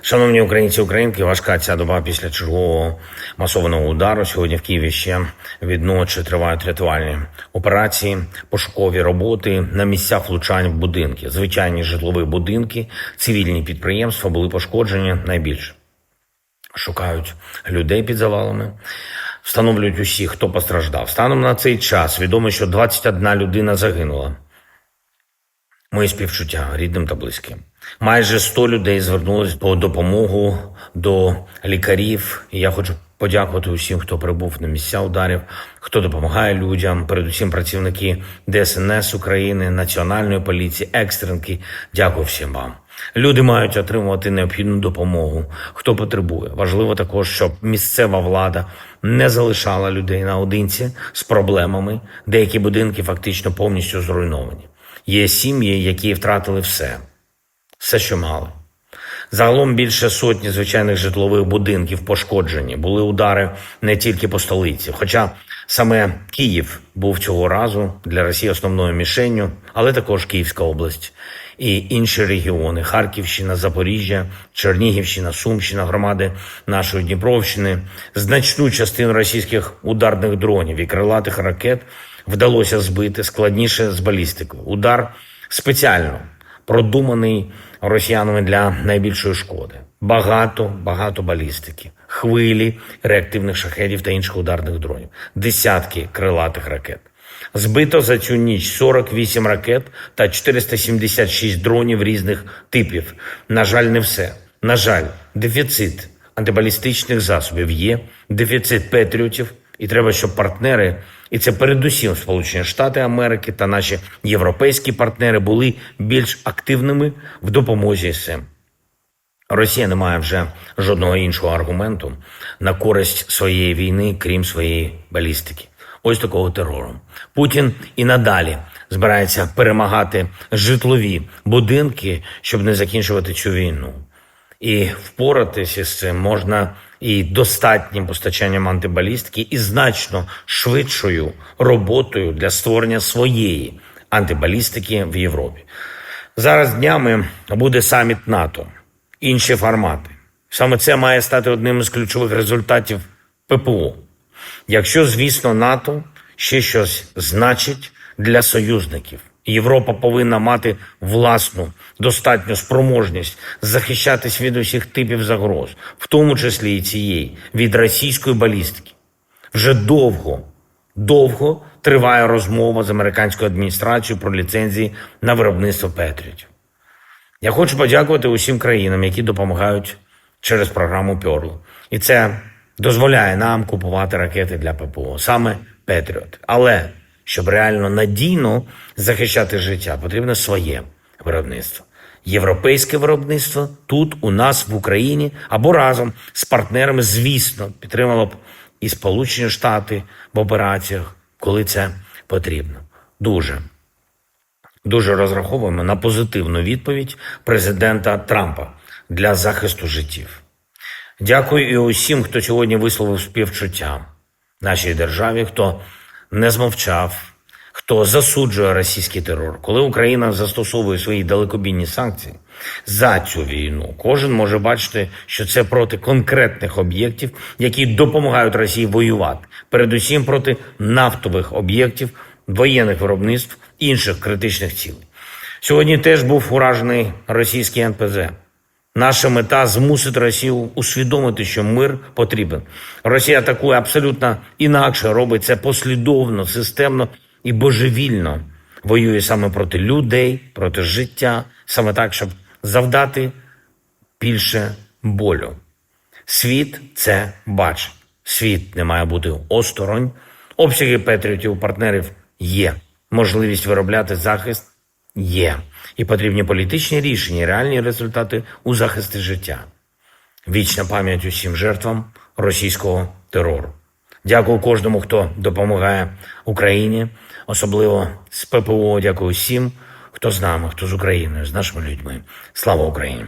Шановні українці і українки, важка ця доба після чергового масованого удару. Сьогодні в Києві ще від ночі тривають рятувальні операції, пошукові роботи на місцях влучань в будинки. Звичайні житлові будинки, цивільні підприємства були пошкоджені найбільше. Шукають людей під завалами, встановлюють усіх, хто постраждав. Станом на цей час відомо, що 21 людина загинула. Мої співчуття рідним та близьким. Майже 100 людей звернулись по допомогу до лікарів. І я хочу подякувати усім, хто прибув на місця ударів, хто допомагає людям, передусім працівники ДСНС України, Національної поліції, екстренки. Дякую всім вам. Люди мають отримувати необхідну допомогу, хто потребує. Важливо також, щоб місцева влада не залишала людей наодинці з проблемами. Деякі будинки фактично повністю зруйновані. Є сім'ї, які втратили все, що мали. Загалом більше сотні звичайних житлових будинків пошкоджені. Були удари не тільки по столиці, хоча саме Київ був цього разу для Росії основною мішенню, але також Київська область і інші регіони – Харківщина, Запоріжжя, Чернігівщина, Сумщина, громади нашої Дніпровщини. Значну частину російських ударних дронів і крилатих ракет вдалося збити, складніше з балістикою. Удар спеціально продуманий росіянами для найбільшої шкоди. Багато балістики, хвилі реактивних шахедів та інших ударних дронів, десятки крилатих ракет. Збито за цю ніч 48 ракет та 476 дронів різних типів. На жаль, не все. На жаль, дефіцит антибалістичних засобів є, дефіцит патріотів, і треба, щоб партнери, і це передусім Сполучені Штати Америки та наші європейські партнери, були більш активними в допомозі з цим. Росія не має вже жодного іншого аргументу на користь своєї війни, крім своєї балістики. Ось такого терору. Путін і надалі збирається перемагати житлові будинки, щоб не закінчувати цю війну. І впоратися з цим можна і достатнім постачанням антибалістики, і значно швидшою роботою для створення своєї антибалістики в Європі. Зараз днями буде саміт НАТО, інші формати. Саме це має стати одним із ключових результатів ППО. Якщо, звісно, НАТО ще щось значить для союзників. Європа повинна мати власну, достатню спроможність захищатись від усіх типів загроз, в тому числі і цієї, від російської балістики. Вже довго триває розмова з американською адміністрацією про ліцензії на виробництво патріотів. Я хочу подякувати усім країнам, які допомагають через програму Pearl. І це дозволяє нам купувати ракети для ППО, саме Петріот. Але щоб реально надійно захищати життя, потрібно своє виробництво. Європейське виробництво тут, у нас, в Україні, або разом з партнерами, звісно, підтримало б і Сполучені Штати в операціях, коли це потрібно. Дуже розраховуємо на позитивну відповідь президента Трампа для захисту життів. Дякую і усім, хто сьогодні висловив співчуття нашій державі, хто не змовчав, хто засуджує російський терор. Коли Україна застосовує свої далекобійні санкції за цю війну, кожен може бачити, що це проти конкретних об'єктів, які допомагають Росії воювати. Передусім проти нафтових об'єктів, воєнних виробництв, інших критичних цілей. Сьогодні теж був уражений російський НПЗ. Наша мета – змусити Росію усвідомити, що мир потрібен. Росія атакує абсолютно інакше, робить це послідовно, системно і божевільно. Воює саме проти людей, проти життя, саме так, щоб завдати більше болю. Світ це бачить. Світ не має бути осторонь. Обсяги патріотів у партнерів є. Можливість виробляти захист є. І потрібні політичні рішення, реальні результати у захисті життя. Вічна пам'ять усім жертвам російського терору. Дякую кожному, хто допомагає Україні, особливо з ППО. Дякую всім, хто з нами, хто з Україною, з нашими людьми. Слава Україні!